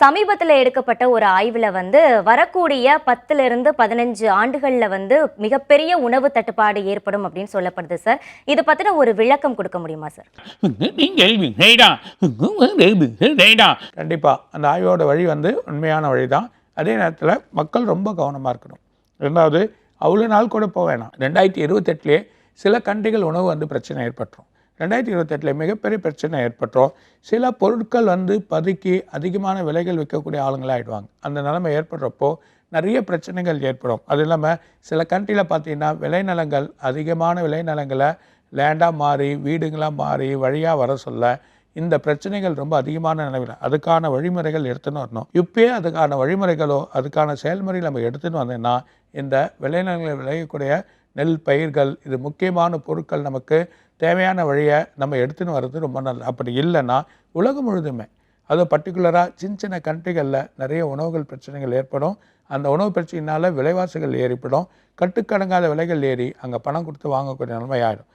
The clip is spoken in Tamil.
சமீபத்துல எடுக்கப்பட்ட ஒரு ஆய்வுல வரக்கூடிய 10லிருந்து 15 ஆண்டுகள்ல மிகப்பெரிய உணவு தட்டுப்பாடு ஏற்படும் அப்படின்னு சொல்லப்படுது சார். இத பத்தின ஒரு விளக்கம் குடுக்க முடியுமா சார்? கண்டிப்பா. அந்த ஆய்வோட வழி உண்மையான வழி தான். அதே நேரத்தில மக்கள் ரொம்ப கவனமா இருக்கணும். 2வது அவ்வளோ நாள் கூட போ வேணாம். 2028லயே சில கண்ட்ரிகள் உணவு பிரச்சனை ஏற்பட்டுரும். 2028ல மிகப்பெரிய பிரச்சனை ஏற்பட்டுரும். சில பொருட்கள் பதுக்கி அதிகமான விலைகள் விற்கக்கூடிய ஆளுங்களா ஆயிடுவாங்க. அந்த நிலைமை ஏற்படுறப்போ நிறைய பிரச்சனைகள் ஏற்படும். அது இல்லாமல் சில கண்ட்ரியில் பார்த்தீங்கன்னா விளைநிலங்கள் அதிகமான விளைநிலங்களை லேண்டாக மாறி வீடுங்களாக மாறி வழியாக வர சொல்ல இந்த பிரச்சனைகள் ரொம்ப அதிகமான நிலையில் அதுக்கான வழிமுறைகள் எடுத்துன்னு வரணும். இப்பயே அதுக்கான வழிமுறைகளோ அதுக்கான செயல்முறைகள் நம்ம எடுத்துன்னு வந்தோம்னா இந்த விளைநிலங்களில் விளையக்கூடிய நெல் பயிர்கள் இது முக்கியமான பொருட்கள் நமக்கு தேவையான வழியை நம்ம எடுத்துன்னு வர்றது ரொம்ப நல்லது. அப்படி இல்லைன்னா உலகம் முழுதுமே அது பர்டிகுலராக சின்ன சின்ன கண்ட்ரிகளில் நிறைய உணவுகள் பிரச்சனைகள் ஏற்படும். அந்த உணவு பிரச்சனையினால் விலைவாசிகள் ஏற்படும். கட்டுக்கடங்காத விலைகள் ஏறி அங்கே பணம் கொடுத்து வாங்கக்கூடிய நிலைமை ஆயிடும்.